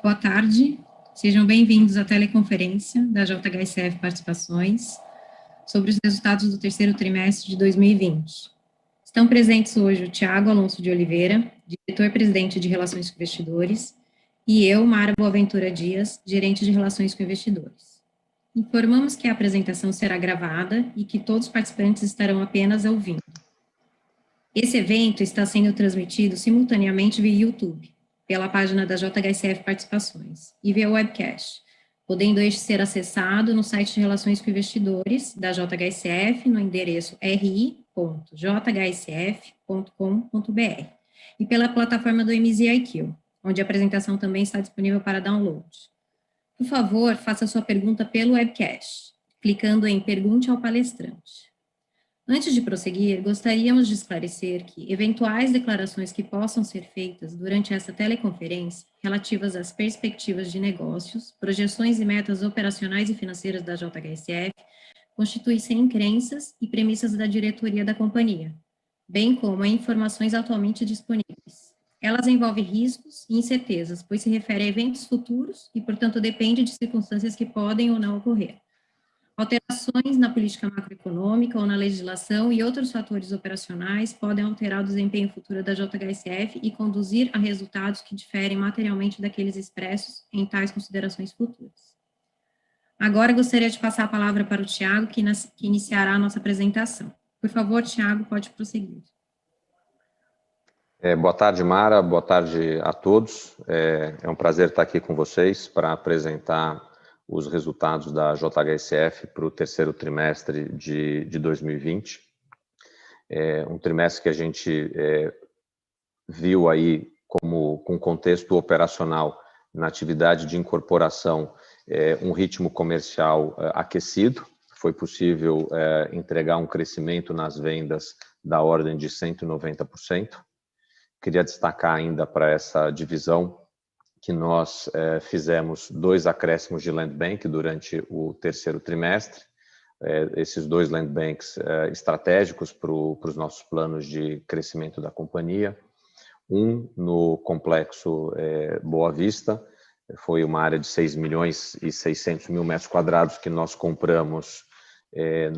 Boa tarde, sejam bem-vindos à teleconferência da JHSF Participações sobre os resultados do terceiro trimestre de 2020. Estão presentes hoje o Thiago Alonso de Oliveira, diretor-presidente de Relações com Investidores, e eu, Mara Boaventura Dias, gerente de Relações com Investidores. Informamos que a apresentação será gravada e que todos os participantes estarão apenas ouvindo. Esse evento está sendo transmitido simultaneamente via YouTube, pela página da JHSF Participações, e via webcast, podendo este ser acessado no site de Relações com Investidores da JHSF no endereço ri.jhsf.com.br e pela plataforma do MZIQ, onde a apresentação também está disponível para download. Por favor, faça sua pergunta pelo webcast, clicando em Pergunte ao Palestrante. Antes de prosseguir, gostaríamos de esclarecer que eventuais declarações que possam ser feitas durante esta teleconferência, relativas às perspectivas de negócios, projeções e metas operacionais e financeiras da JHSF, constituem-se crenças e premissas da diretoria da companhia, bem como em informações atualmente disponíveis. Elas envolvem riscos e incertezas, pois se refere a eventos futuros e, portanto, depende de circunstâncias que podem ou não ocorrer. Alterações na política macroeconômica ou na legislação e outros fatores operacionais podem alterar o desempenho futuro da JHSF e conduzir a resultados que diferem materialmente daqueles expressos em tais considerações futuras. Agora gostaria de passar a palavra para o Thiago, que iniciará a nossa apresentação. Por favor, Thiago, pode prosseguir. Boa tarde, Mara. Boa tarde a todos. É um prazer estar aqui com vocês para apresentar os resultados da JHSF para o terceiro trimestre de 2020. Um trimestre que a gente viu aí com contexto operacional na atividade de incorporação, um ritmo comercial aquecido. Foi possível entregar um crescimento nas vendas da ordem de 190%. Queria destacar ainda para essa divisão que nós fizemos 2 acréscimos de land bank durante o terceiro trimestre. Esses 2 land banks estratégicos para os nossos planos de crescimento da companhia. Um no complexo Boa Vista, foi uma área de 6.600.000 metros quadrados que nós compramos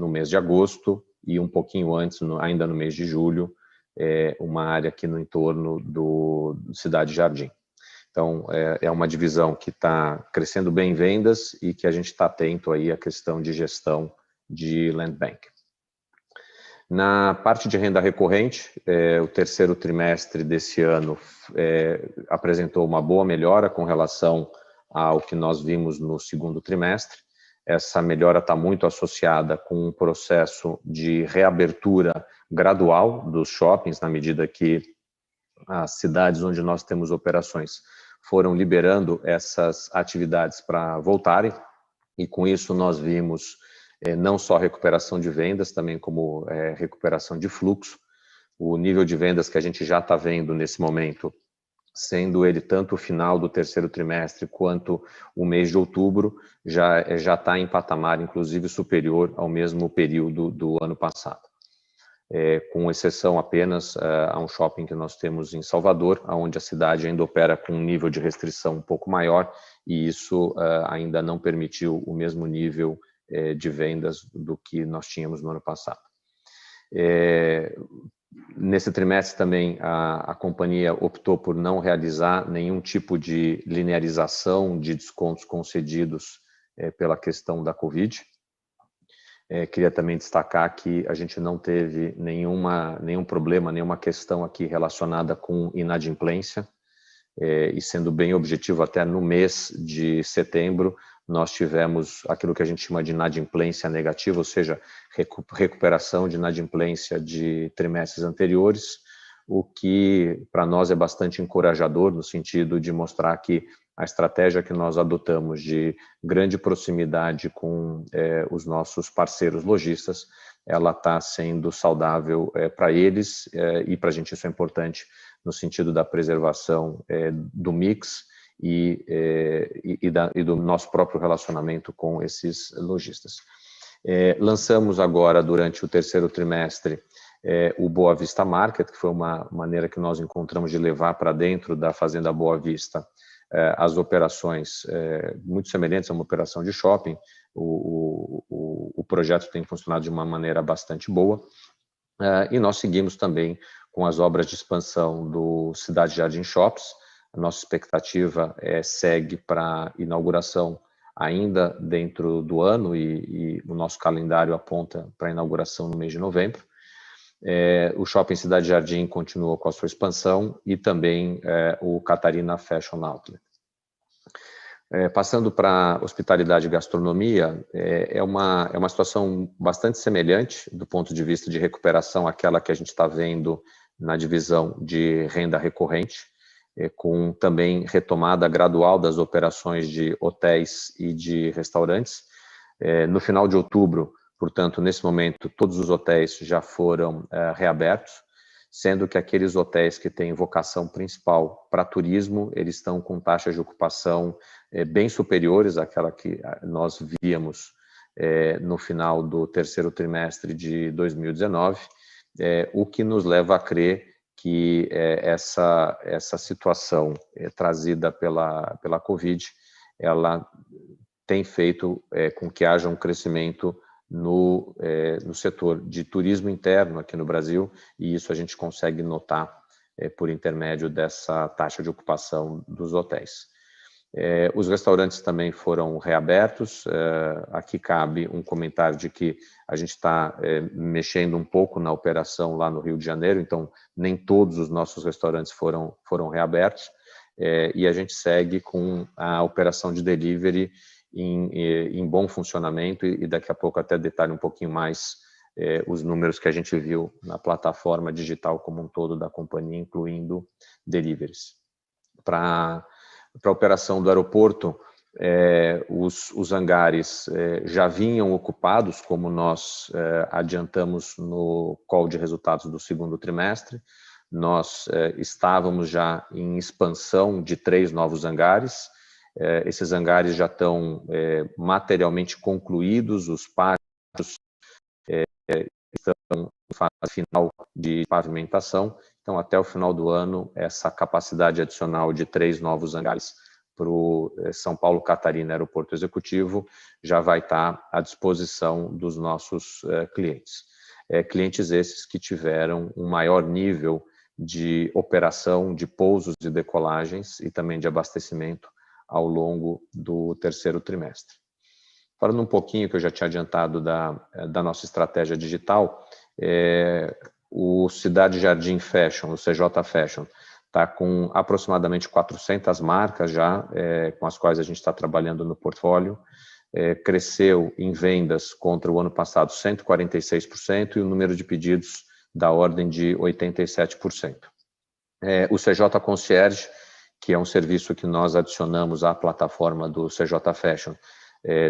no mês de agosto e um pouquinho antes, ainda no mês de julho, uma área aqui no entorno do Cidade Jardim. Então, é uma divisão que está crescendo bem em vendas e que a gente está atento aí à questão de gestão de land bank. Na parte de renda recorrente, o terceiro trimestre desse ano apresentou uma boa melhora com relação ao que nós vimos no segundo trimestre. Essa melhora está muito associada com um processo de reabertura gradual dos shoppings, na medida que as cidades onde nós temos operações foram liberando essas atividades para voltarem, e com isso nós vimos não só recuperação de vendas, também como recuperação de fluxo. O nível de vendas que a gente já está vendo nesse momento, sendo ele tanto o final do terceiro trimestre quanto o mês de outubro, já está em patamar, inclusive, superior ao mesmo período do ano passado. Com exceção apenas a um shopping que nós temos em Salvador, onde a cidade ainda opera com um nível de restrição um pouco maior, e isso ainda não permitiu o mesmo nível de vendas do que nós tínhamos no ano passado. Nesse trimestre também a companhia optou por não realizar nenhum tipo de linearização de descontos concedidos pela questão da Covid. Queria também destacar que a gente não teve nenhum problema, nenhuma questão aqui relacionada com inadimplência, e sendo bem objetivo, até no mês de setembro, nós tivemos aquilo que a gente chama de inadimplência negativa, ou seja, recuperação de inadimplência de trimestres anteriores, o que para nós é bastante encorajador, no sentido de mostrar que a estratégia que nós adotamos de grande proximidade com os nossos parceiros lojistas, ela está sendo saudável para eles, e para a gente isso é importante no sentido da preservação do mix e do nosso próprio relacionamento com esses lojistas. Lançamos agora, durante o terceiro trimestre, o Boa Vista Market, que foi uma maneira que nós encontramos de levar para dentro da Fazenda Boa Vista as operações muito semelhantes a uma operação de shopping. O projeto tem funcionado de uma maneira bastante boa. E nós seguimos também com as obras de expansão do Cidade Jardim Shops. A nossa expectativa segue para inauguração ainda dentro do ano e o nosso calendário aponta para a inauguração no mês de novembro. O Shopping Cidade Jardim continuou com a sua expansão e também o Catarina Fashion Outlet. Passando para hospitalidade e gastronomia, é uma situação bastante semelhante do ponto de vista de recuperação àquela que a gente está vendo na divisão de renda recorrente, com também retomada gradual das operações de hotéis e de restaurantes. No final de outubro, portanto, nesse momento, todos os hotéis já foram reabertos, sendo que aqueles hotéis que têm vocação principal para turismo, eles estão com taxas de ocupação bem superiores àquela que nós víamos no final do terceiro trimestre de 2019, o que nos leva a crer que essa situação trazida pela Covid, ela tem feito com que haja um crescimento no setor de turismo interno aqui no Brasil, e isso a gente consegue notar por intermédio dessa taxa de ocupação dos hotéis. Os restaurantes também foram reabertos. Aqui cabe um comentário de que a gente está mexendo um pouco na operação lá no Rio de Janeiro, então nem todos os nossos restaurantes foram reabertos, e a gente segue com a operação de delivery em bom funcionamento, e daqui a pouco até detalhe um pouquinho mais os números que a gente viu na plataforma digital como um todo da companhia, incluindo deliveries. Para a operação do aeroporto, os hangares já vinham ocupados, como nós adiantamos no call de resultados do segundo trimestre. Nós estávamos já em expansão de 3 novos hangares. Esses hangares já estão materialmente concluídos, os pátios estão em fase final de pavimentação. Então, até o final do ano, essa capacidade adicional de 3 novos hangares para o São Paulo Catarina Aeroporto Executivo já vai estar à disposição dos nossos clientes. Clientes esses que tiveram um maior nível de operação de pousos e decolagens e também de abastecimento ao longo do terceiro trimestre. Falando um pouquinho que eu já tinha adiantado da nossa estratégia digital, o Cidade Jardim Fashion, o CJ Fashion, está com aproximadamente 400 marcas já, com as quais a gente está trabalhando no portfólio. Cresceu em vendas contra o ano passado 146% e o número de pedidos da ordem de 87%. O CJ Concierge, que é um serviço que nós adicionamos à plataforma do CJ Fashion,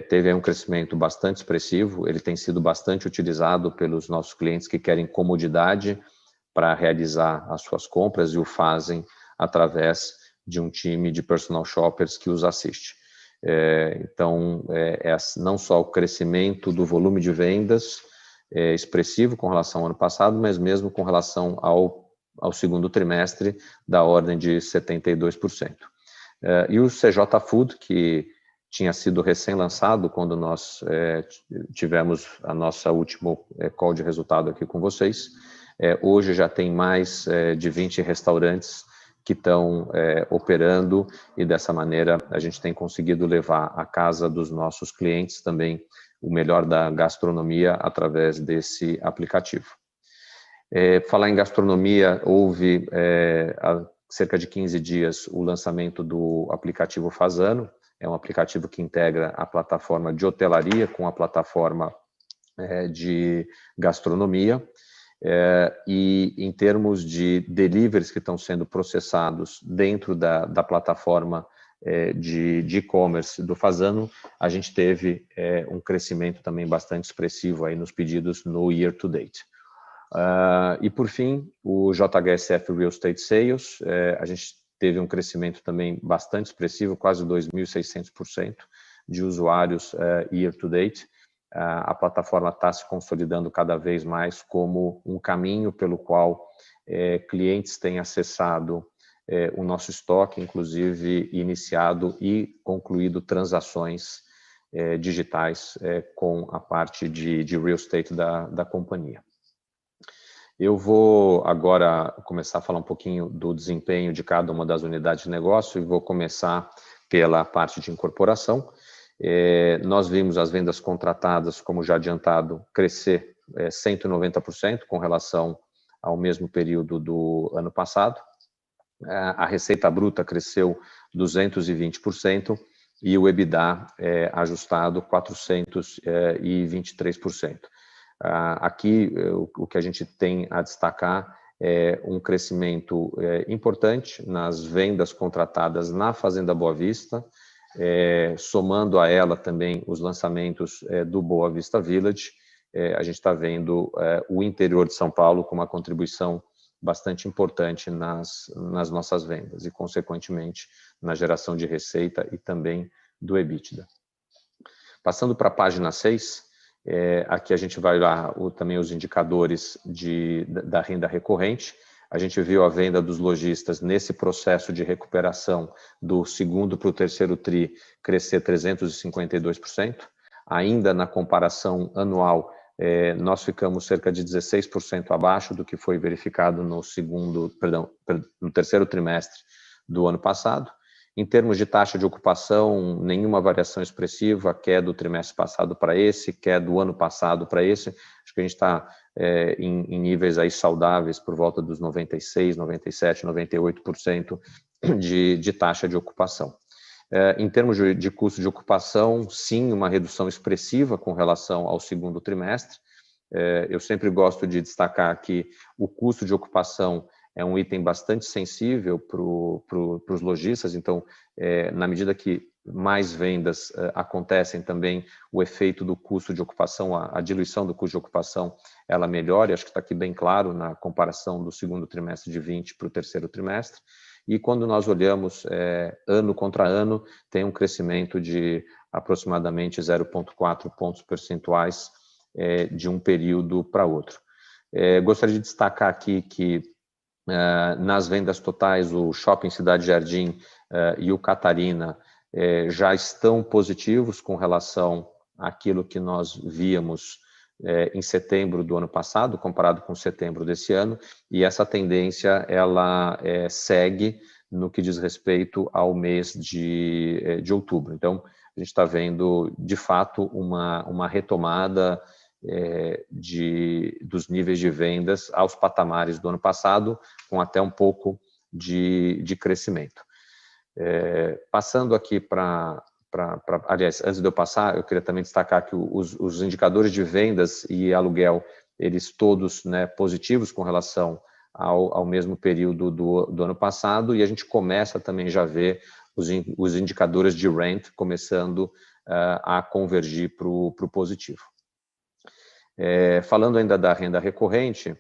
teve um crescimento bastante expressivo. Ele tem sido bastante utilizado pelos nossos clientes que querem comodidade para realizar as suas compras e o fazem através de um time de personal shoppers que os assiste. Então, não só o crescimento do volume de vendas expressivo com relação ao ano passado, mas mesmo com relação ao segundo trimestre, da ordem de 72%. E o CJ Food, que tinha sido recém-lançado quando nós tivemos a nossa última call de resultado aqui com vocês, hoje já tem mais de 20 restaurantes que estão operando, e dessa maneira a gente tem conseguido levar à casa dos nossos clientes também o melhor da gastronomia através desse aplicativo. Falar em gastronomia, houve há cerca de 15 dias o lançamento do aplicativo Fazano. É um aplicativo que integra a plataforma de hotelaria com a plataforma de gastronomia. E em termos de deliveries que estão sendo processados dentro da plataforma de e-commerce do Fazano, a gente teve um crescimento também bastante expressivo aí nos pedidos no year to date. E por fim, o JHSF Real Estate Sales, a gente teve um crescimento também bastante expressivo, quase 2.600% de usuários year to date. A plataforma está se consolidando cada vez mais como um caminho pelo qual clientes têm acessado o nosso estoque, inclusive iniciado e concluído transações digitais com a parte de real estate da companhia. Eu vou agora começar a falar um pouquinho do desempenho de cada uma das unidades de negócio e vou começar pela parte de incorporação. Nós vimos as vendas contratadas, como já adiantado, crescer 190% com relação ao mesmo período do ano passado. A receita bruta cresceu 220% e o EBITDA ajustado 423%. Aqui, o que a gente tem a destacar é um crescimento importante nas vendas contratadas na Fazenda Boa Vista, somando a ela também os lançamentos do Boa Vista Village. A gente está vendo o interior de São Paulo com uma contribuição bastante importante nas nossas vendas e, consequentemente, na geração de receita e também do EBITDA. Passando para a página 6, aqui a gente vai olhar também os indicadores da renda recorrente. A gente viu a venda dos lojistas nesse processo de recuperação do segundo para o terceiro TRI crescer 352%. Ainda na comparação anual, nós ficamos cerca de 16% abaixo do que foi verificado no terceiro trimestre do ano passado. Em termos de taxa de ocupação, nenhuma variação expressiva, quer do trimestre passado para esse, quer do ano passado para esse. Acho que a gente está em níveis aí saudáveis, por volta dos 96%, 97%, 98% de taxa de ocupação. Em termos de custo de ocupação, sim, uma redução expressiva com relação ao segundo trimestre. Eu sempre gosto de destacar que o custo de ocupação é um item bastante sensível para os lojistas, então, na medida que mais vendas acontecem também, o efeito do custo de ocupação, a diluição do custo de ocupação, ela melhora, acho que está aqui bem claro na comparação do segundo trimestre de 20 para o terceiro trimestre. E quando nós olhamos ano contra ano, tem um crescimento de aproximadamente 0,4 pontos percentuais de um período para outro. Gostaria de destacar aqui que nas vendas totais, o Shopping Cidade Jardim e o Catarina já estão positivos com relação àquilo que nós víamos em setembro do ano passado, comparado com setembro desse ano, e essa tendência ela segue no que diz respeito ao mês de outubro. Então, a gente está vendo, de fato, uma retomada dos níveis de vendas aos patamares do ano passado, com até um pouco de crescimento. Passando aqui aliás, antes de eu passar, eu queria também destacar que os indicadores de vendas e aluguel, eles todos positivos com relação ao mesmo período do ano passado, e a gente começa também já a ver os indicadores de rent começando a convergir para o positivo. Falando ainda da renda recorrente,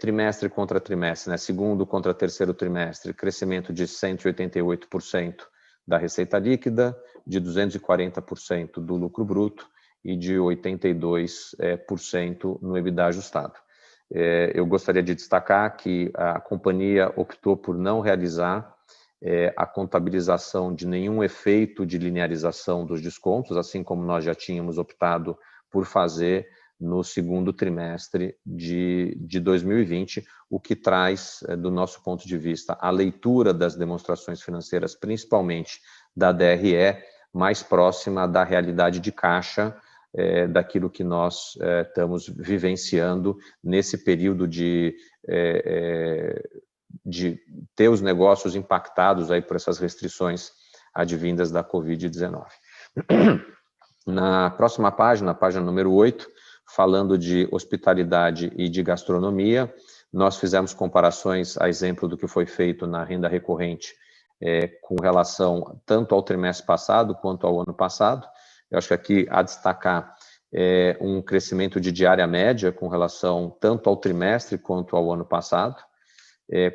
trimestre contra trimestre, segundo contra terceiro trimestre, crescimento de 188% da receita líquida, de 240% do lucro bruto e de 82% no EBITDA ajustado. Eu gostaria de destacar que a companhia optou por não realizar a contabilização de nenhum efeito de linearização dos descontos, assim como nós já tínhamos optado por fazer no segundo trimestre de 2020, o que traz, do nosso ponto de vista, a leitura das demonstrações financeiras, principalmente da DRE, mais próxima da realidade de caixa, daquilo que nós estamos vivenciando nesse período de ter os negócios impactados aí por essas restrições advindas da Covid-19. Na próxima página, a página número 8, falando de hospitalidade e de gastronomia, nós fizemos comparações a exemplo do que foi feito na renda recorrente com relação tanto ao trimestre passado quanto ao ano passado. Eu acho que aqui a destacar um crescimento de diária média com relação tanto ao trimestre quanto ao ano passado.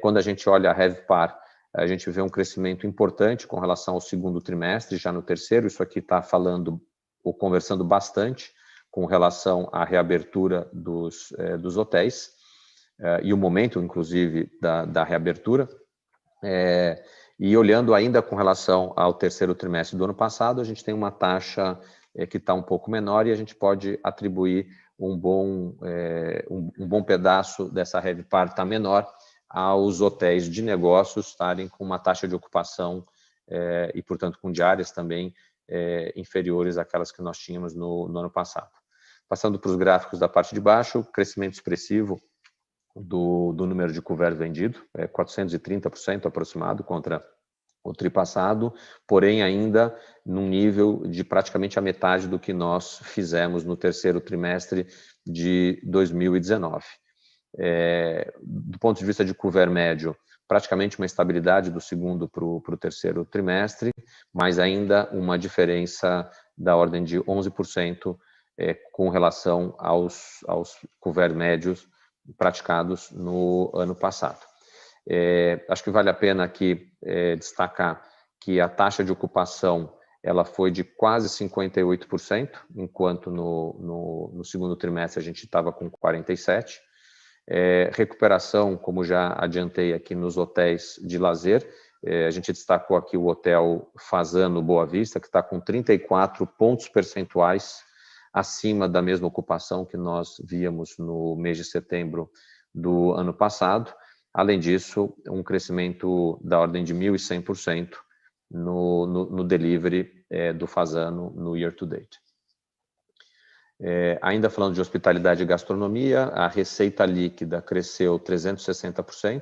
Quando a gente olha a RevPAR, a gente vê um crescimento importante com relação ao segundo trimestre, já no terceiro. Isso aqui está falando ou conversando bastante com relação à reabertura dos hotéis e o momento, inclusive, da reabertura. E olhando ainda com relação ao terceiro trimestre do ano passado, a gente tem uma taxa que está um pouco menor e a gente pode atribuir um bom pedaço dessa RevPAR está menor aos hotéis de negócios estarem com uma taxa de ocupação e, portanto, com diárias também inferiores àquelas que nós tínhamos no ano passado. Passando para os gráficos da parte de baixo, crescimento expressivo do número de couvert vendido, 430% aproximado contra o tri passado, porém ainda num nível de praticamente a metade do que nós fizemos no terceiro trimestre de 2019. Do ponto de vista de couvert médio, praticamente uma estabilidade do segundo para o terceiro trimestre, mas ainda uma diferença da ordem de 11% com relação aos couvert médios praticados no ano passado. Acho que vale a pena aqui destacar que a taxa de ocupação ela foi de quase 58%, enquanto no segundo trimestre a gente estava com 47%. Recuperação, como já adiantei aqui nos hotéis de lazer, a gente destacou aqui o Hotel Fasano Boa Vista, que está com 34 pontos percentuais acima da mesma ocupação que nós víamos no mês de setembro do ano passado. Além disso, um crescimento da ordem de 1.100% no delivery do Fasano no year to date. Ainda falando de hospitalidade e gastronomia, a receita líquida cresceu 360%.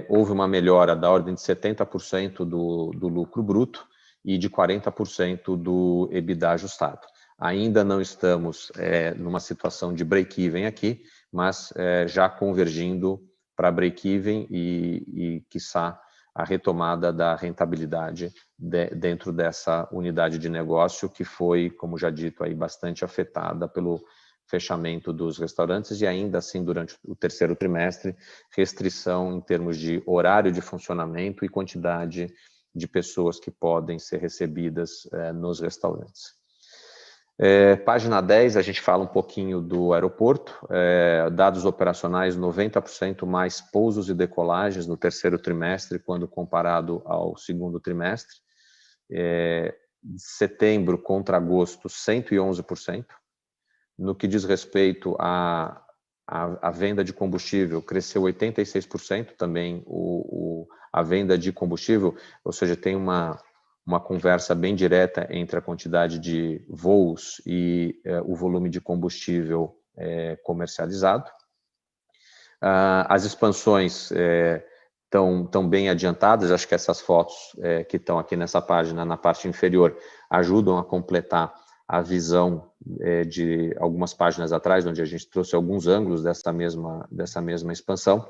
Houve uma melhora da ordem de 70% do lucro bruto e de 40% do EBITDA ajustado. Ainda não estamos numa situação de break-even aqui, mas já convergindo para break-even e quiçá, a retomada da rentabilidade dentro dessa unidade de negócio que foi, como já dito, aí, bastante afetada pelo fechamento dos restaurantes e ainda assim, durante o terceiro trimestre, restrição em termos de horário de funcionamento e quantidade de pessoas que podem ser recebidas nos restaurantes. Página 10, a gente fala um pouquinho do aeroporto, dados operacionais, 90% mais pousos e decolagens no terceiro trimestre, quando comparado ao segundo trimestre. Setembro contra agosto, 111%. No que diz respeito à venda de combustível, cresceu 86%, também a venda de combustível, ou seja, tem uma conversa bem direta entre a quantidade de voos e o volume de combustível comercializado. As expansões estão bem adiantadas, acho que essas fotos que estão aqui nessa página, na parte inferior, ajudam a completar a visão de algumas páginas atrás, onde a gente trouxe alguns ângulos dessa mesma expansão.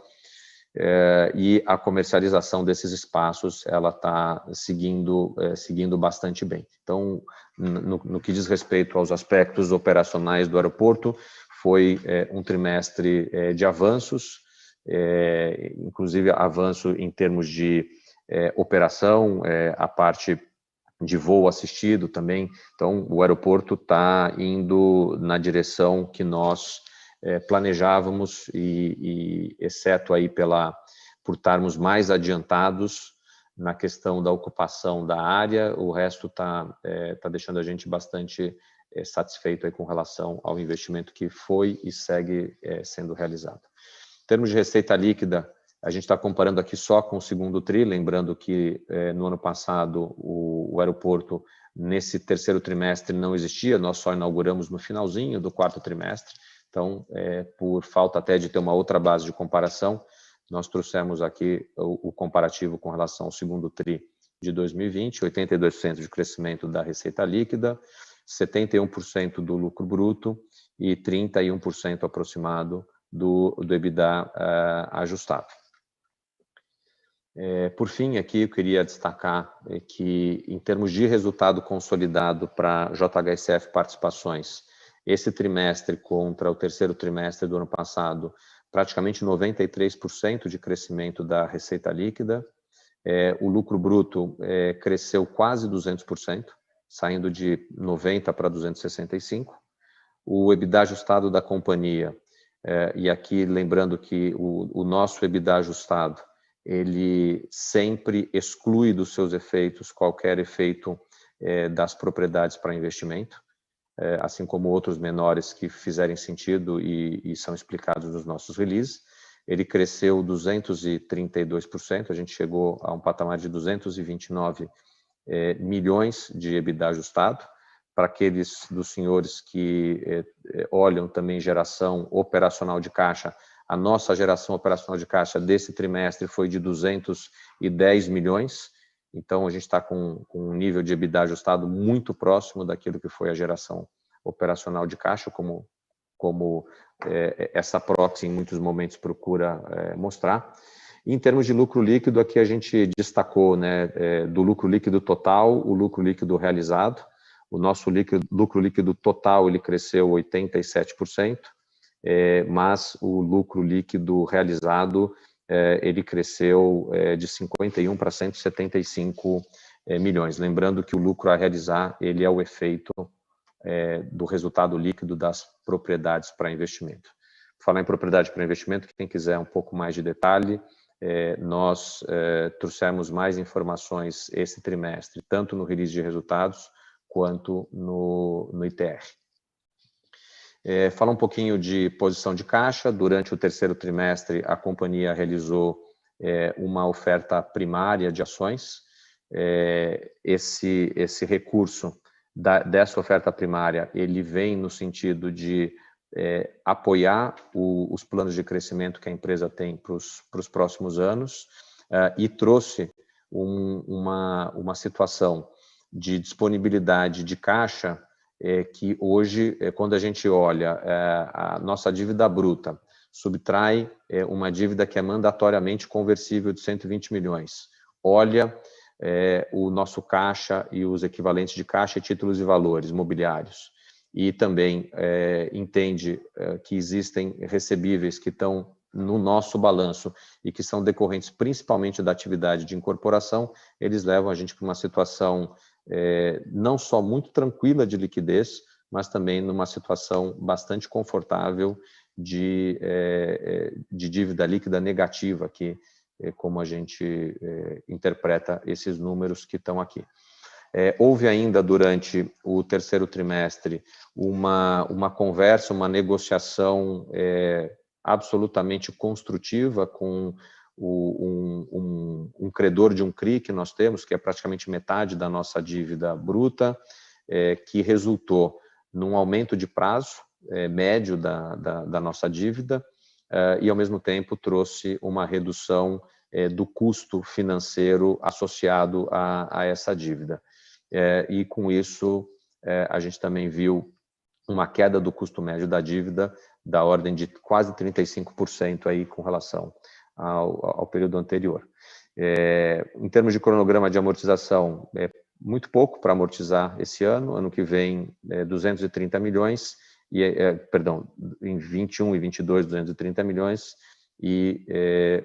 E a comercialização desses espaços ela está seguindo bastante bem. Então, no que diz respeito aos aspectos operacionais do aeroporto, foi um trimestre de avanços, inclusive avanço em termos de operação, a parte de voo assistido também. Então, o aeroporto está indo na direção que nós planejávamos e exceto aí por estarmos mais adiantados na questão da ocupação da área, o resto tá deixando a gente bastante satisfeito aí com relação ao investimento que foi e segue sendo realizado. Em termos de receita líquida, a gente está comparando aqui só com o segundo tri, lembrando que no ano passado o aeroporto, nesse terceiro trimestre, não existia, nós só inauguramos no finalzinho do quarto trimestre. Então, por falta até de ter uma outra base de comparação, nós trouxemos aqui o comparativo com relação ao segundo tri de 2020, 82% de crescimento da receita líquida, 71% do lucro bruto e 31% aproximado do EBITDA ajustado. Por fim, aqui eu queria destacar que, em termos de resultado consolidado para JHSF Participações, esse trimestre contra o terceiro trimestre do ano passado, praticamente 93% de crescimento da receita líquida. O lucro bruto cresceu quase 200%, saindo de 90 para 265. O EBITDA ajustado da companhia, e aqui lembrando que o nosso EBITDA ajustado ele sempre exclui dos seus efeitos qualquer efeito das propriedades para investimento, assim como outros menores que fizerem sentido e são explicados nos nossos releases. Ele cresceu 232%, a gente chegou a um patamar de 229 milhões de EBITDA ajustado. Para aqueles dos senhores que olham também geração operacional de caixa, a nossa geração operacional de caixa desse trimestre foi de 210 milhões, então a gente está com um nível de EBITDA ajustado muito próximo daquilo que foi a geração operacional de caixa, como essa proxy em muitos momentos procura mostrar. Em termos de lucro líquido, aqui a gente destacou, né, do lucro líquido total, o lucro líquido realizado. O nosso lucro líquido total ele cresceu 87%, mas o lucro líquido realizado ele cresceu de 51 para 175 milhões. Lembrando que o lucro a realizar ele é o efeito do resultado líquido das propriedades para investimento. Falar em propriedade para investimento, quem quiser um pouco mais de detalhe, nós trouxemos mais informações esse trimestre, tanto no release de resultados quanto no ITR. Falar um pouquinho de posição de caixa. Durante o terceiro trimestre, a companhia realizou uma oferta primária de ações. Esse recurso dessa oferta primária, ele vem no sentido de apoiar os planos de crescimento que a empresa tem para os próximos anos e trouxe uma situação de disponibilidade de caixa que hoje, quando a gente olha a nossa dívida bruta, subtrai uma dívida que é mandatoriamente conversível de 120 milhões. Olha o nosso caixa e os equivalentes de caixa e títulos e valores mobiliários. E também entende que existem recebíveis que estão no nosso balanço e que são decorrentes principalmente da atividade de incorporação, eles levam a gente para uma situação não só muito tranquila de liquidez, mas também numa situação bastante confortável de dívida líquida negativa, que como a gente interpreta esses números que estão aqui. Houve ainda durante o terceiro trimestre uma conversa, uma negociação absolutamente construtiva com um credor de um CRI que nós temos, que é praticamente metade da nossa dívida bruta, que resultou num aumento de prazo médio da nossa dívida e, ao mesmo tempo, trouxe uma redução do custo financeiro associado a essa dívida. E, com isso, a gente também viu uma queda do custo médio da dívida da ordem de quase 35% aí com relação ao período anterior. Em termos de cronograma de amortização, muito pouco para amortizar esse ano que vem 230 milhões, perdão, em 21 e 22, 230 milhões e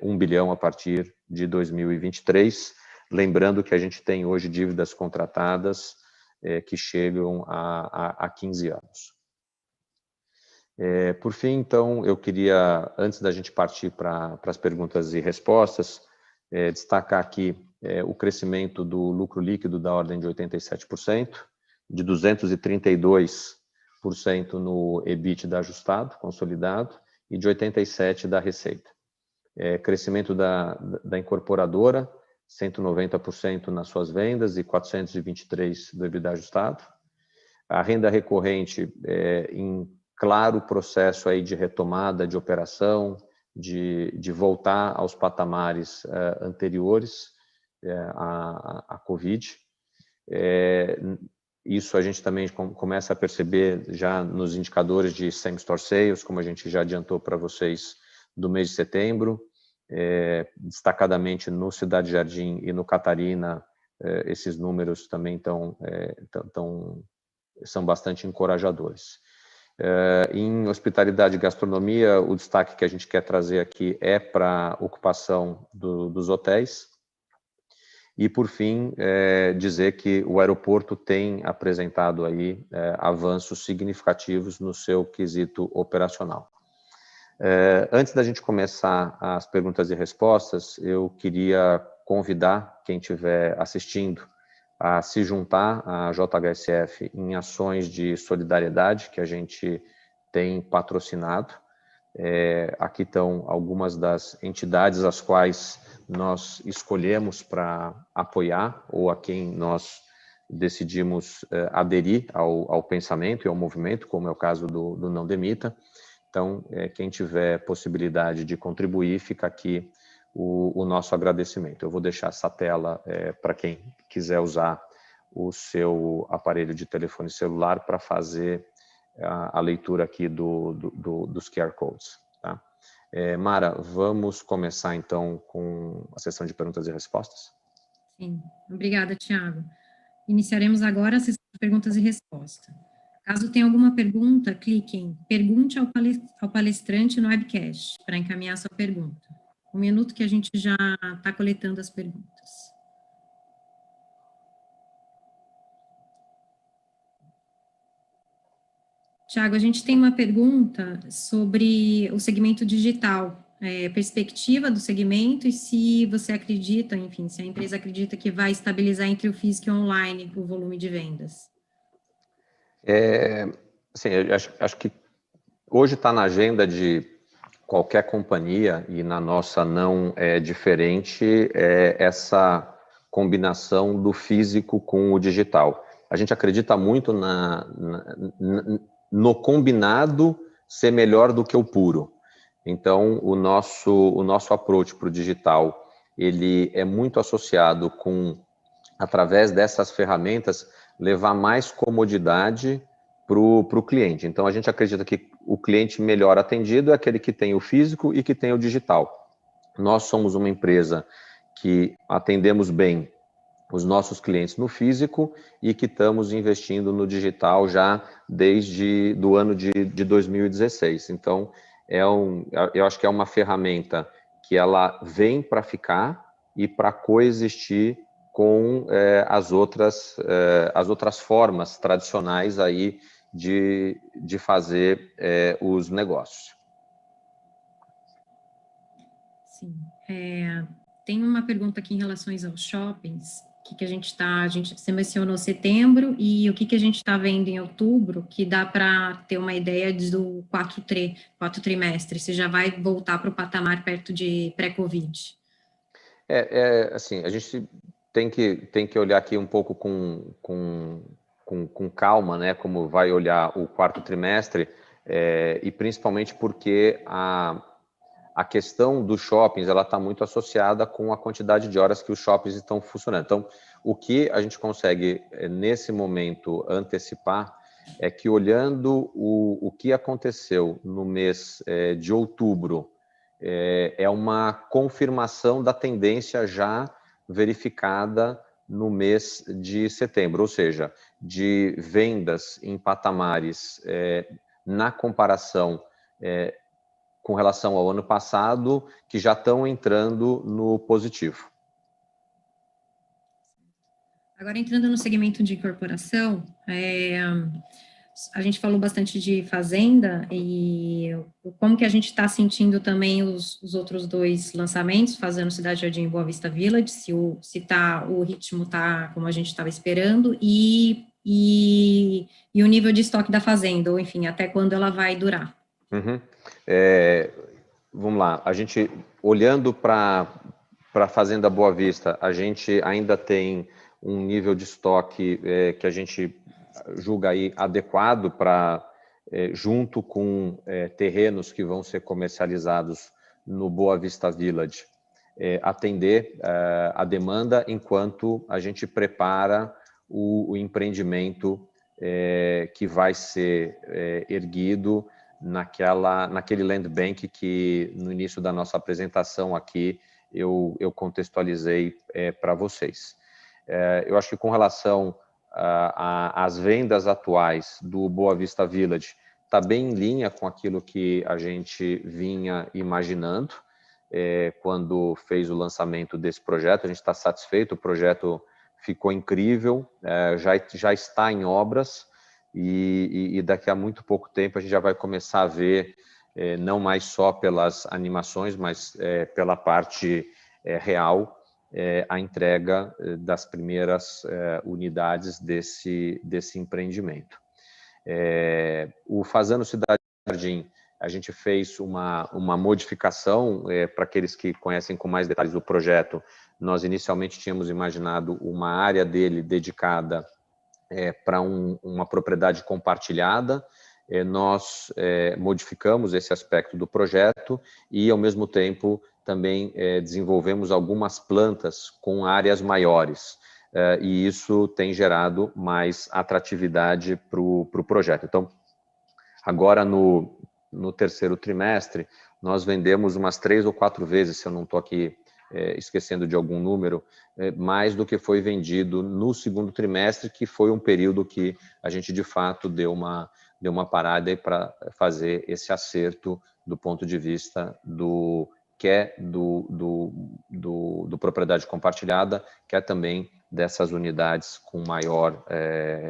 1 bilhão a partir de 2023, lembrando que a gente tem hoje dívidas contratadas que chegam a 15 anos. Por fim, então, eu queria, antes da gente partir para as perguntas e respostas, destacar aqui o crescimento do lucro líquido da ordem de 87%, de 232% no EBITDA ajustado, consolidado, e de 87% da receita. Crescimento da incorporadora, 190% nas suas vendas e 423% do EBITDA ajustado. A renda recorrente em claro processo aí de retomada de operação, de voltar aos patamares anteriores à Covid. Isso a gente também começa a perceber já nos indicadores de same-store sales, como a gente já adiantou para vocês do mês de setembro, destacadamente no Cidade Jardim e no Catarina, esses números também são bastante encorajadores. Em hospitalidade e gastronomia, o destaque que a gente quer trazer aqui é para a ocupação dos hotéis. E, por fim, dizer que o aeroporto tem apresentado aí avanços significativos no seu quesito operacional. Antes da gente começar as perguntas e respostas, eu queria convidar quem estiver assistindo a se juntar à JHSF em ações de solidariedade que a gente tem patrocinado. Aqui estão algumas das entidades às quais nós escolhemos para apoiar ou a quem nós decidimos aderir ao pensamento e ao movimento, como é o caso do Não Demita. Então, quem tiver possibilidade de contribuir, fica aqui o nosso agradecimento. Eu vou deixar essa tela para quem quiser usar o seu aparelho de telefone celular para fazer a leitura aqui dos QR Codes. Tá? Mara, vamos começar então com a sessão de perguntas e respostas? Sim, obrigada, Tiago. Iniciaremos agora a sessão de perguntas e respostas. Caso tenha alguma pergunta, clique em Pergunte ao palestrante no webcast para encaminhar a sua pergunta. Um minuto que a gente já está coletando as perguntas. Tiago, a gente tem uma pergunta sobre o segmento digital, perspectiva do segmento e se você acredita, enfim, se a empresa acredita que vai estabilizar entre o físico e o online o volume de vendas. Assim, eu acho que hoje está na agenda de qualquer companhia, e na nossa não é diferente, essa combinação do físico com o digital. A gente acredita muito no combinado ser melhor do que o puro. Então, o nosso approach para o digital, ele é muito associado com, através dessas ferramentas, levar mais comodidade para o cliente. Então, a gente acredita que o cliente melhor atendido é aquele que tem o físico e que tem o digital. Nós somos uma empresa que atendemos bem os nossos clientes no físico e que estamos investindo no digital já desde o ano de 2016. Então, eu acho que é uma ferramenta que ela vem para ficar e para coexistir com as outras formas tradicionais aí de fazer os negócios. Sim. Tem uma pergunta aqui em relação aos shoppings, a gente mencionou setembro e o que a gente está vendo em outubro, que dá para ter uma ideia do quarto trimestre, se já vai voltar para o patamar perto de pré-Covid. Assim, a gente tem que olhar aqui um pouco com calma, né, como vai olhar o quarto trimestre, e principalmente porque a questão dos shoppings ela está muito associada com a quantidade de horas que os shoppings estão funcionando. Então, o que a gente consegue, nesse momento, antecipar é que, olhando o que aconteceu no mês de outubro, é uma confirmação da tendência já verificada no mês de setembro, ou seja, de vendas em patamares na comparação com relação ao ano passado, que já estão entrando no positivo. Agora, entrando no segmento de incorporação, a gente falou bastante de fazenda e como que a gente está sentindo também os outros dois lançamentos, Fazendo Cidade Jardim e Boa Vista Village, se o ritmo está como a gente estava esperando e o nível de estoque da fazenda, ou enfim, até quando ela vai durar. Uhum. Vamos lá, a gente, olhando para a Fazenda Boa Vista, a gente ainda tem um nível de estoque que a gente julga aí adequado para, junto com terrenos que vão ser comercializados no Boa Vista Village, atender a demanda enquanto a gente prepara o empreendimento que vai ser erguido naquele land bank que no início da nossa apresentação aqui eu contextualizei para vocês. Eu acho que com relação às vendas atuais do Boa Vista Village, está bem em linha com aquilo que a gente vinha imaginando quando fez o lançamento desse projeto. A gente está satisfeito, o projeto ficou incrível, já está em obras, e daqui a muito pouco tempo a gente já vai começar a ver não mais só pelas animações, mas pela parte real, a entrega das primeiras unidades desse empreendimento. O Fasano Cidade Jardim, a gente fez uma modificação, para aqueles que conhecem com mais detalhes o projeto, nós inicialmente tínhamos imaginado uma área dele dedicada para uma propriedade compartilhada. Nós modificamos esse aspecto do projeto e, ao mesmo tempo, também desenvolvemos algumas plantas com áreas maiores. E isso tem gerado mais atratividade para o projeto. Então, agora no terceiro trimestre, nós vendemos umas 3 ou 4 vezes, se eu não estou aqui esquecendo de algum número, mais do que foi vendido no segundo trimestre, que foi um período que a gente, de fato, deu uma parada para fazer esse acerto do ponto de vista do propriedade compartilhada, que é também dessas unidades com maior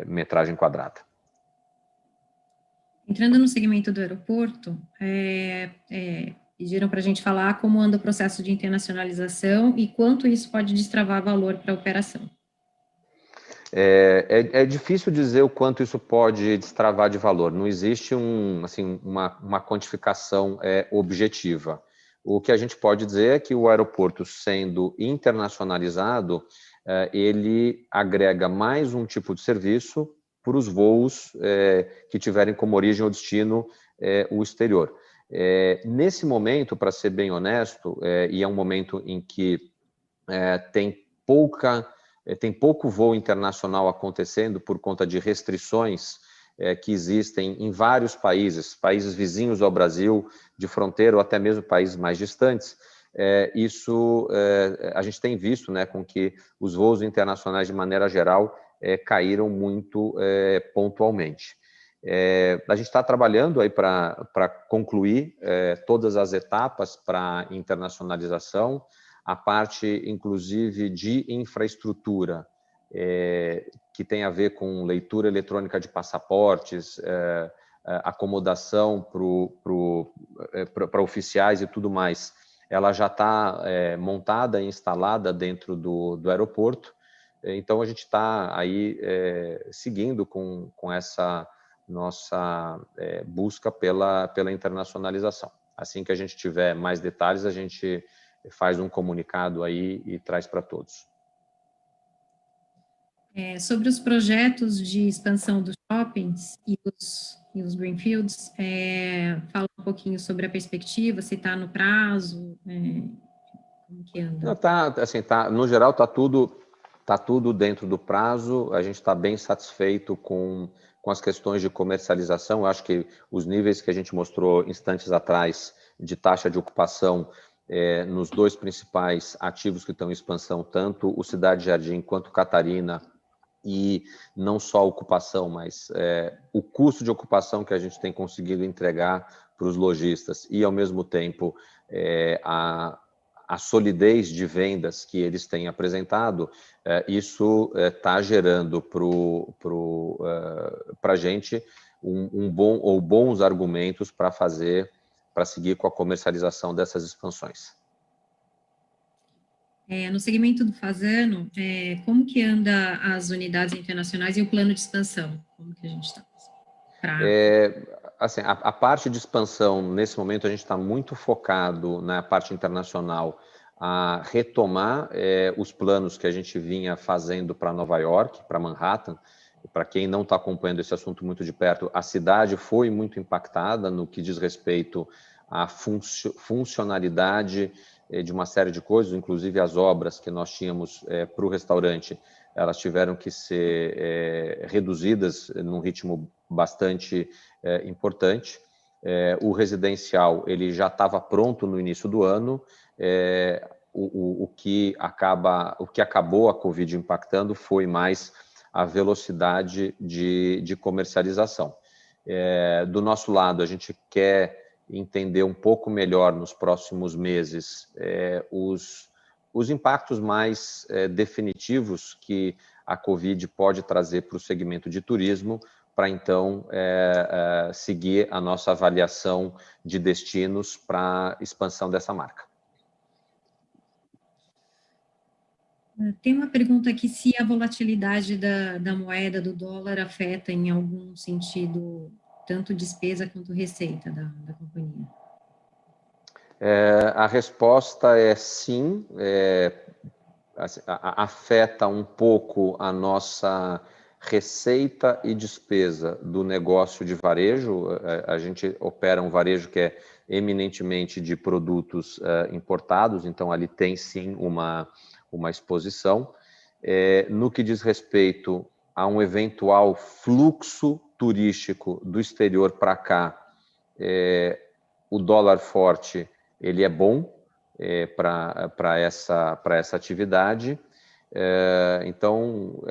metragem quadrada. Entrando no segmento do aeroporto, pediram para a gente falar como anda o processo de internacionalização e quanto isso pode destravar valor para a operação. É difícil dizer o quanto isso pode destravar de valor. Não existe uma quantificação objetiva. O que a gente pode dizer é que o aeroporto, sendo internacionalizado, ele agrega mais um tipo de serviço para os voos que tiverem como origem ou destino o exterior. Nesse momento, para ser bem honesto, e é um momento em que tem pouco voo internacional acontecendo por conta de restrições que existem em vários países vizinhos ao Brasil, de fronteira ou até mesmo países mais distantes. Isso a gente tem visto, né, com que os voos internacionais, de maneira geral, caíram muito pontualmente. A gente está trabalhando aí para concluir todas as etapas para internacionalização, a parte, inclusive, de infraestrutura, que tem a ver com leitura eletrônica de passaportes, acomodação para oficiais e tudo mais. Ela já está montada e instalada dentro do aeroporto. Então, a gente está aí seguindo com essa nossa busca pela internacionalização. Assim que a gente tiver mais detalhes, a gente faz um comunicado aí e traz para todos. Sobre os projetos de expansão dos shoppings e os greenfields, fala um pouquinho sobre a perspectiva, se está no prazo, como que anda? Não, no geral, está tudo dentro do prazo, a gente está bem satisfeito com as questões de comercialização. Eu acho que os níveis que a gente mostrou instantes atrás de taxa de ocupação nos 2 principais ativos que estão em expansão, tanto o Cidade Jardim quanto Catarina, e não só a ocupação, mas o custo de ocupação que a gente tem conseguido entregar para os lojistas e, ao mesmo tempo, a solidez de vendas que eles têm apresentado, isso está gerando para a gente bons argumentos para seguir com a comercialização dessas expansões. No segmento do Fasano, como que anda as unidades internacionais e o plano de expansão? Como que a gente está? A parte de expansão, nesse momento, a gente está muito focado na parte internacional, a retomar os planos que a gente vinha fazendo para Nova York, para Manhattan. Para quem não está acompanhando esse assunto muito de perto, a cidade foi muito impactada no que diz respeito à funcionalidade de uma série de coisas, inclusive as obras que nós tínhamos para o restaurante, elas tiveram que ser reduzidas num ritmo bastante importante. O residencial ele já estava pronto no início do ano. O que acabou a Covid impactando foi mais a velocidade de comercialização. Do nosso lado, a gente quer entender um pouco melhor nos próximos meses os impactos mais definitivos que a Covid pode trazer para o segmento de turismo, para então seguir a nossa avaliação de destinos para expansão dessa marca. Tem uma pergunta aqui se a volatilidade da moeda, do dólar, afeta em algum sentido tanto despesa quanto receita da companhia. A resposta é sim, afeta um pouco a nossa receita e despesa do negócio de varejo. A gente opera um varejo que é eminentemente de produtos importados, então ali tem sim uma exposição. No que diz respeito a um eventual fluxo turístico do exterior para cá, o dólar forte ele é bom para essa atividade. Então,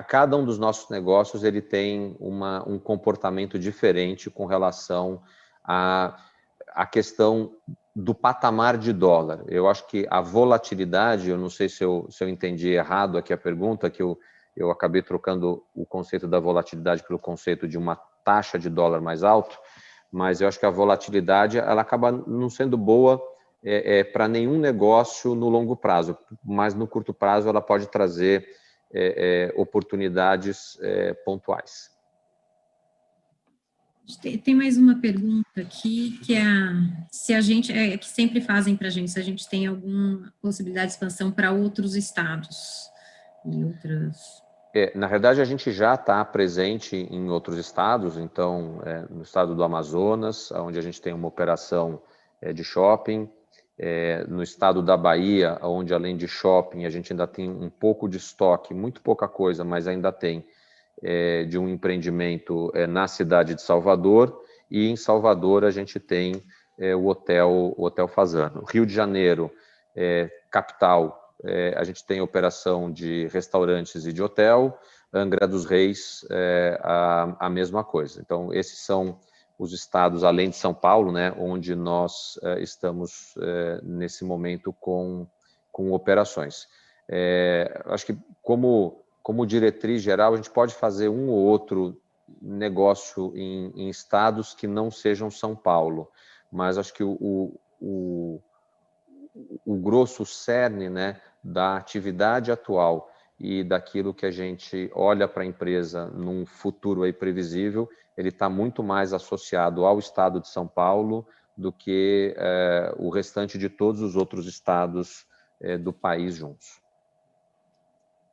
cada um dos nossos negócios ele tem um comportamento diferente com relação à questão do patamar de dólar. Eu acho que a volatilidade, eu não sei se eu entendi errado aqui a pergunta, que eu acabei trocando o conceito da volatilidade pelo conceito de uma taxa de dólar mais alto, mas eu acho que a volatilidade ela acaba não sendo boa para nenhum negócio no longo prazo, mas no curto prazo ela pode trazer oportunidades pontuais. Tem mais uma pergunta aqui, que é se a gente, que sempre fazem para a gente, se a gente tem alguma possibilidade de expansão para outros estados e outras... Na verdade, a gente já está presente em outros estados, então, no estado do Amazonas, onde a gente tem uma operação de shopping, no estado da Bahia, onde além de shopping, a gente ainda tem um pouco de estoque, muito pouca coisa, mas ainda tem, de um empreendimento na cidade de Salvador, e em Salvador a gente tem o Hotel Fasano. Rio de Janeiro, capital, a gente tem operação de restaurantes e de hotel. Angra dos Reis, a mesma coisa. Então, esses são os estados, além de São Paulo, né, onde nós estamos nesse momento com operações. Acho que como diretriz geral, a gente pode fazer um ou outro negócio em estados que não sejam São Paulo, mas acho que o grosso, o cerne, né, da atividade atual e daquilo que a gente olha para a empresa num futuro aí previsível, ele está muito mais associado ao estado de São Paulo do que o restante de todos os outros estados do país juntos.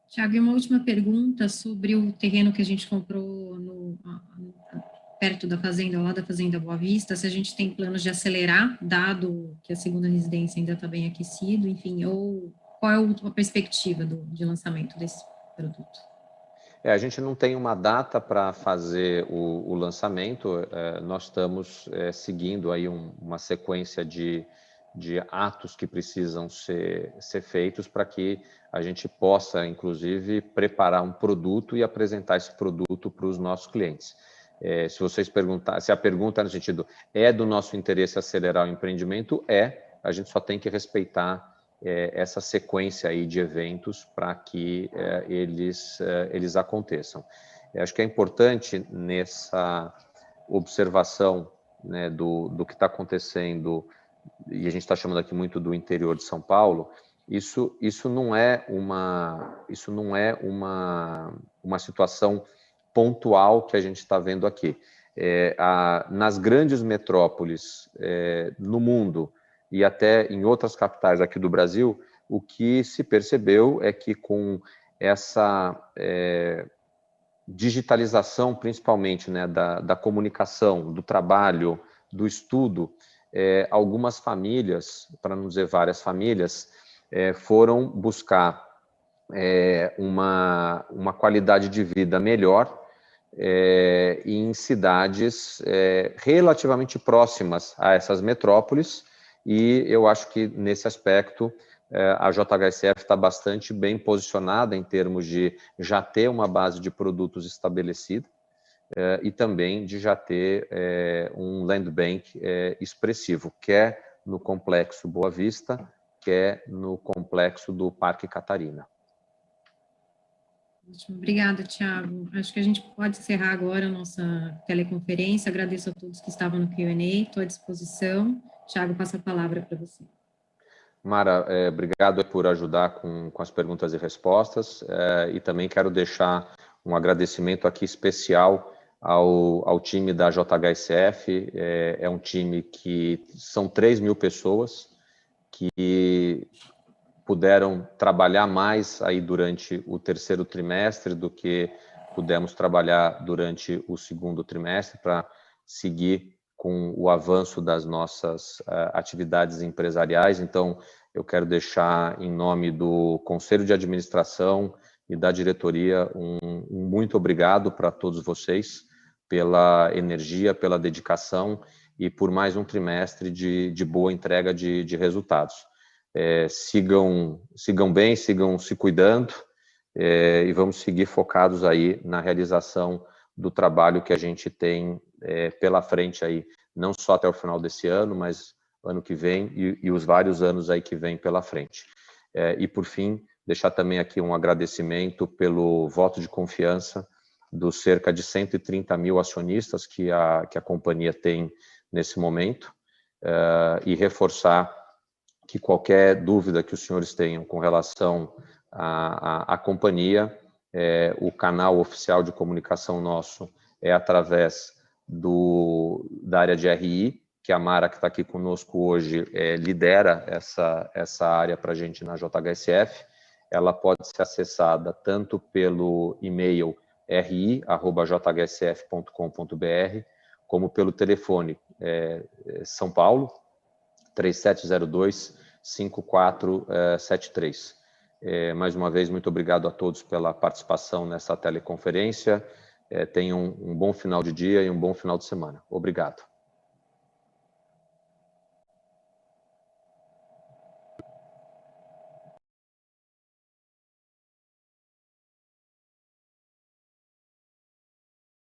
Tiago, e uma última pergunta sobre o terreno que a gente comprou perto da fazenda, lá da Fazenda Boa Vista, se a gente tem planos de acelerar, dado que a segunda residência ainda está bem aquecido, enfim, ou qual é a perspectiva de lançamento desse produto? A gente não tem uma data para fazer o lançamento, nós estamos seguindo aí uma sequência de atos que precisam ser feitos para que a gente possa, inclusive, preparar um produto e apresentar esse produto para os nossos clientes. Se vocês perguntarem, se a pergunta é no sentido, do nosso interesse acelerar o empreendimento? A gente só tem que respeitar essa sequência aí de eventos para que eles aconteçam. Eu acho que é importante nessa observação, né, do que está acontecendo, e a gente está chamando aqui muito do interior de São Paulo, isso não é uma situação pontual que a gente está vendo aqui. Nas grandes metrópoles no mundo, e até em outras capitais aqui do Brasil, o que se percebeu é que com essa digitalização, principalmente, né, da comunicação, do trabalho, do estudo, algumas famílias, para não dizer várias famílias, foram buscar uma qualidade de vida melhor em cidades relativamente próximas a essas metrópoles, e eu acho que, nesse aspecto, a JHSF está bastante bem posicionada em termos de já ter uma base de produtos estabelecida e também de já ter um land bank expressivo, quer no Complexo Boa Vista, quer no Complexo do Parque Catarina. Ótimo. Obrigada, Thiago. Acho que a gente pode encerrar agora a nossa teleconferência. Agradeço a todos que estavam no Q&A, estou à disposição. Thiago, passo a palavra para você. Mara, obrigado por ajudar com as perguntas e respostas, e também quero deixar um agradecimento aqui especial ao time da JHSF. É um time que são 3.000 pessoas que puderam trabalhar mais aí durante o terceiro trimestre do que pudemos trabalhar durante o segundo trimestre para seguir com o avanço das nossas atividades empresariais. Então, eu quero deixar, em nome do Conselho de Administração e da diretoria, um muito obrigado para todos vocês pela energia, pela dedicação e por mais um trimestre de boa entrega de resultados. Sigam bem, sigam se cuidando, e vamos seguir focados aí na realização do trabalho que a gente tem pela frente aí, não só até o final desse ano, mas ano que vem e os vários anos aí que vem pela frente. E por fim, deixar também aqui um agradecimento pelo voto de confiança dos cerca de 130.000 acionistas que a companhia tem nesse momento, e reforçar que qualquer dúvida que os senhores tenham com relação à companhia, o canal oficial de comunicação nosso é através da área de RI, que a Mara, que está aqui conosco hoje, lidera essa área para a gente na JHSF. Ela pode ser acessada tanto pelo e-mail ri@jhsf.com.br, como pelo telefone São Paulo, 3702-5473. Mais uma vez, muito obrigado a todos pela participação nessa teleconferência. Tenham um bom final de dia e um bom final de semana. Obrigado.